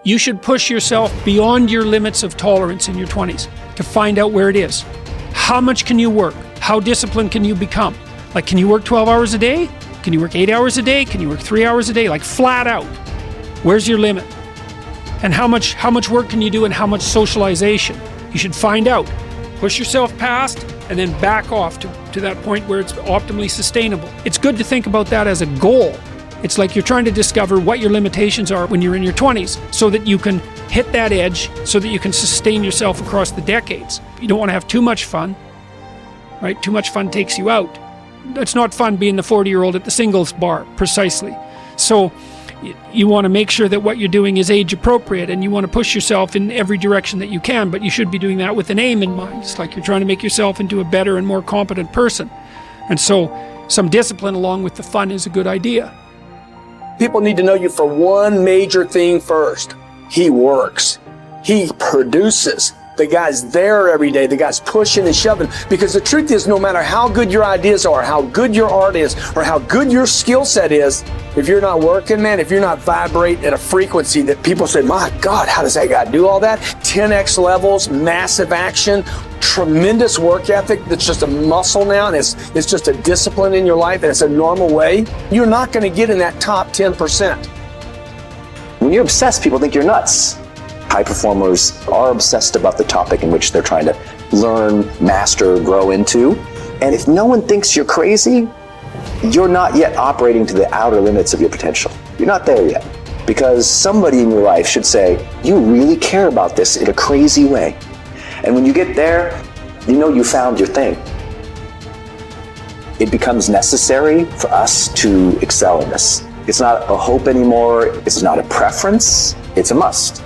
You should push yourself beyond your limits of tolerance in your 20s to find out where it is. How much can you work? How disciplined can you become? Like, can you work 12 hours a day? Can you work 8 hours a day? Can you work 3 hours a day? Like, flat out. Where's your limit? And how much work can you do, and how much socialization? You should find out. Push yourself past and then back off to that point where it's optimally sustainable. It's good to think about that as a goal. It's like you're trying to discover what your limitations are when you're in your 20s so that you can hit that edge, so that you can sustain yourself across the decades. You don't want to have too much fun, right? Too much fun takes you out. It's not fun being the 40-year-old at the singles bar, precisely. So you want to make sure that what you're doing is age appropriate, and you want to push yourself in every direction that you can, but you should be doing that with an aim in mind. It's like you're trying to make yourself into a better and more competent person. And so some discipline along with the fun is a good idea. People need to know you for one major thing first. He works. He produces. The guy's there every day. The guy's pushing and shoving. Because the truth is, no matter how good your ideas are, how good your art is, or how good your skill set is, if you're not working, man, if you're not vibrating at a frequency that people say, my God, how does that guy do all that? 10x levels, massive action, tremendous work ethic that's just a muscle now, and it's just a discipline in your life, and it's a normal way. You're not going to get in that top 10%. When you're obsessed, people think you're nuts. High performers are obsessed about the topic in which they're trying to learn, master, grow into. And if no one thinks you're crazy, you're not yet operating to the outer limits of your potential. You're not there yet. Because somebody in your life should say, you really care about this in a crazy way. And when you get there, you know you found your thing. It becomes necessary for us to excel in this. It's not a hope anymore. It's not a preference. It's a must.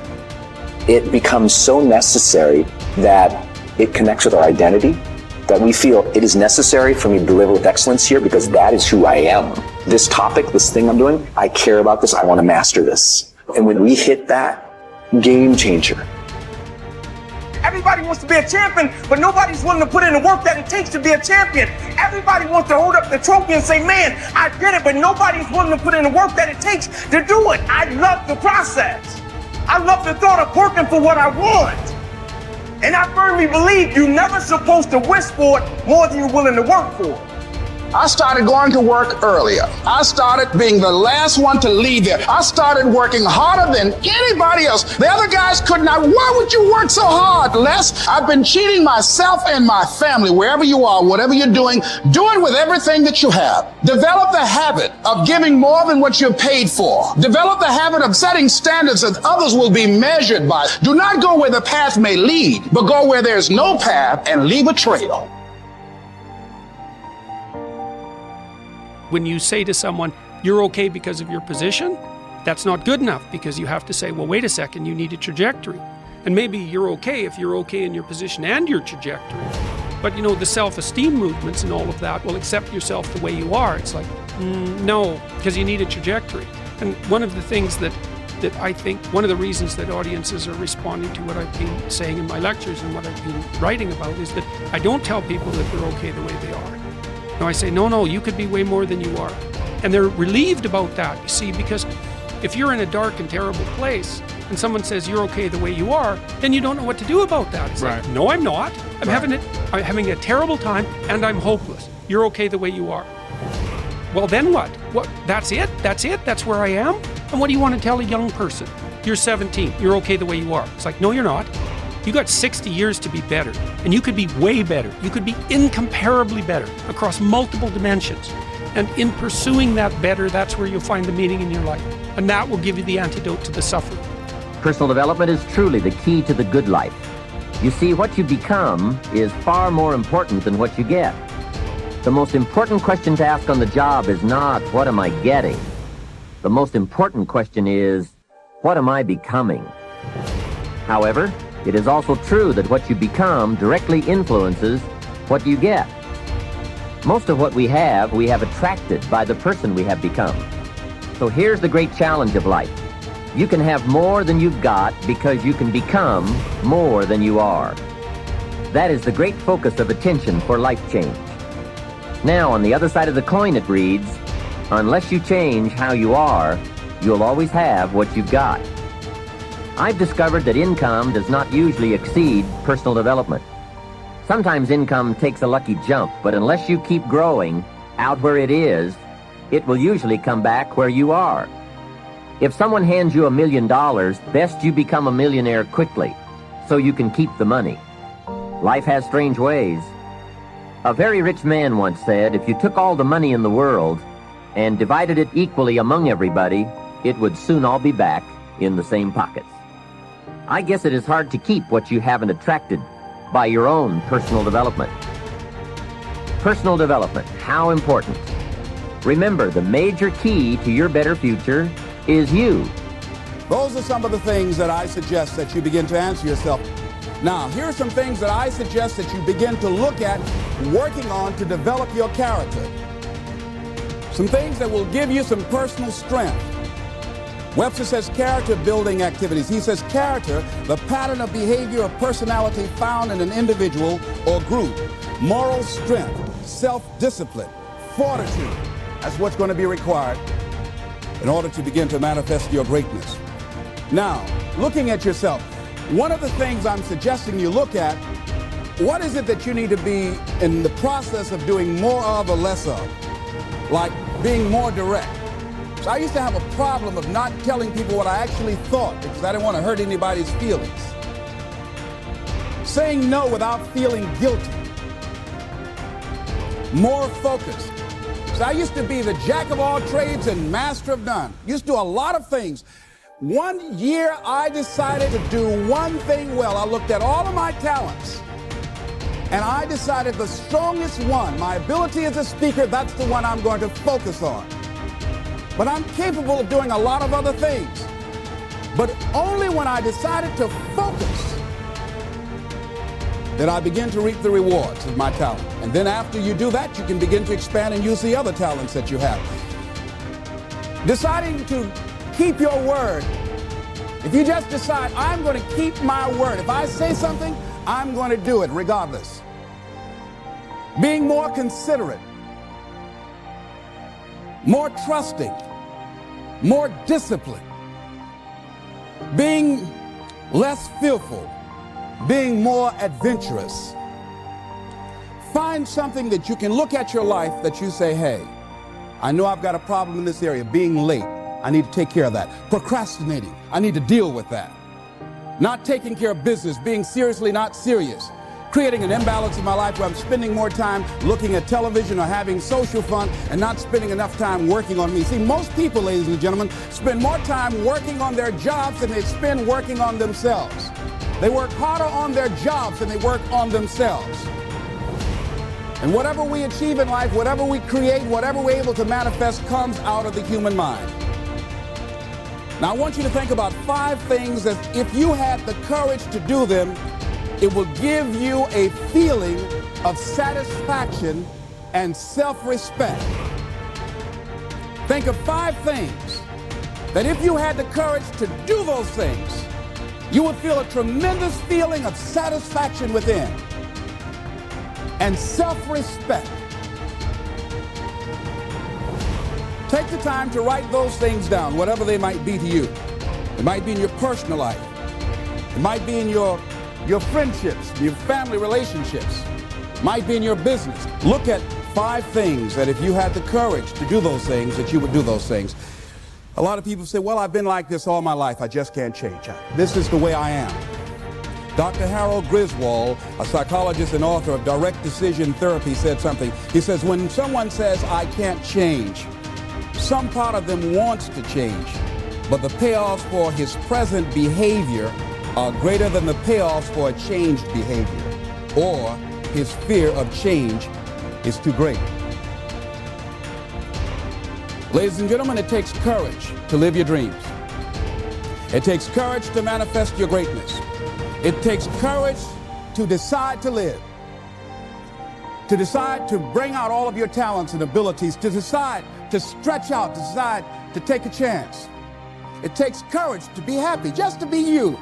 It becomes so necessary that it connects with our identity, that we feel it is necessary for me to deliver with excellence here because that is who I am. This topic, this thing I'm doing, I care about this, I want to master this. And when we hit that, game changer. Everybody wants to be a champion, but nobody's willing to put in the work that it takes to be a champion. Everybody wants to hold up the trophy and say, man, I did it, but nobody's willing to put in the work that it takes to do it. I love the process. I love the thought of working for what I want. And I firmly believe you're never supposed to wish for it more than you're willing to work for it. I started going to work earlier. I started being the last one to leave there. I started working harder than anybody else. The other guys could not. Why would you work so hard, Les? I've been cheating myself and my family. Wherever you are, whatever you're doing, do it with everything that you have. Develop the habit of giving more than what you're paid for. Develop the habit of setting standards that others will be measured by. Do not go where the path may lead, but go where there's no path and leave a trail. When you say to someone, you're okay because of your position, that's not good enough, because you have to say, well, wait a second, you need a trajectory. And maybe you're okay if you're okay in your position and your trajectory. But you know, the self-esteem movements and all of that will accept yourself the way you are. It's like, no, because you need a trajectory. And one of the things that I think, one of the reasons that audiences are responding to what I've been saying in my lectures and what I've been writing about is that I don't tell people that they're okay the way they are. No, I say, no, you could be way more than you are. And they're relieved about that, you see, because if you're in a dark and terrible place and someone says you're okay the way you are, then you don't know what to do about that. It's right. Like, no, I'm not. I'm having a terrible time and I'm hopeless. You're okay the way you are. Well, then what? What? That's it? That's where I am? And what do you want to tell a young person? You're 17. You're okay the way you are. It's like, no, you're not. You got 60 years to be better, and you could be way better. You could be incomparably better across multiple dimensions. And in pursuing that better, that's where you'll find the meaning in your life. And that will give you the antidote to the suffering. Personal development is truly the key to the good life. You see, what you become is far more important than what you get. The most important question to ask on the job is not, what am I getting? The most important question is, what am I becoming? However, it is also true that what you become directly influences what you get. Most of what we have attracted by the person we have become. So here's the great challenge of life. You can have more than you've got because you can become more than you are. That is the great focus of attention for life change. Now, on the other side of the coin, it reads, unless you change how you are, you'll always have what you've got. I've discovered that income does not usually exceed personal development. Sometimes income takes a lucky jump, but unless you keep growing out where it is, it will usually come back where you are. If someone hands you $1 million, best you become a millionaire quickly, so you can keep the money. Life has strange ways. A very rich man once said, if you took all the money in the world and divided it equally among everybody, it would soon all be back in the same pockets. I guess it is hard to keep what you haven't attracted by your own personal development. Personal development, how important. Remember, the major key to your better future is you. Those are some of the things that I suggest that you begin to answer yourself. Now, here are some things that I suggest that you begin to look at working on to develop your character. Some things that will give you some personal strength. Webster says character building activities. He says character, the pattern of behavior or personality found in an individual or group. Moral strength, self-discipline, fortitude. That's what's going to be required in order to begin to manifest your greatness. Now, looking at yourself, one of the things I'm suggesting you look at, what is it that you need to be in the process of doing more of or less of? Like being more direct. So I used to have a problem of not telling people what I actually thought because I didn't want to hurt anybody's feelings. Saying no without feeling guilty. More focused. So I used to be the jack of all trades and master of none. Used to do a lot of things. One year I decided to do one thing well. I looked at all of my talents and I decided the strongest one, my ability as a speaker, that's the one I'm going to focus on. But I'm capable of doing a lot of other things. But only when I decided to focus did I begin to reap the rewards of my talent. And then after you do that, you can begin to expand and use the other talents that you have. Deciding to keep your word. If you just decide, I'm going to keep my word. If I say something, I'm going to do it regardless. Being more considerate. More trusting, more disciplined, being less fearful, being more adventurous. Find something that you can look at your life that you say, hey, I know I've got a problem in this area, being late. I need to take care of that. Procrastinating, I need to deal with that. Not taking care of business, being seriously not serious. Creating an imbalance in my life where I'm spending more time looking at television or having social fun and not spending enough time working on me. See, most people, ladies and gentlemen, spend more time working on their jobs than they spend working on themselves. They work harder on their jobs than they work on themselves. And whatever we achieve in life, whatever we create, whatever we're able to manifest comes out of the human mind. Now, I want you to think about 5 things that if you had the courage to do them, it will give you a feeling of satisfaction and self-respect. Think of 5 things that if you had the courage to do those things, you would feel a tremendous feeling of satisfaction within and self-respect. Take the time to write those things down, whatever they might be to you. It might be in your personal life. It might be in your friendships, your family relationships, might be in your business. Look at 5 things that if you had the courage to do those things, that you would do those things. A lot of people say, well, I've been like this all my life. I just can't change. This is the way I am. Dr. Harold Griswold, a psychologist and author of Direct Decision Therapy, said something. He says, when someone says, I can't change, some part of them wants to change, but the payoffs for his present behavior are greater than the payoffs for a changed behavior, or his fear of change is too great. Ladies and gentlemen, it takes courage to live your dreams. It takes courage to manifest your greatness. It takes courage to decide to live, to decide to bring out all of your talents and abilities, to decide to stretch out, to decide to take a chance. It takes courage to be happy, just to be you.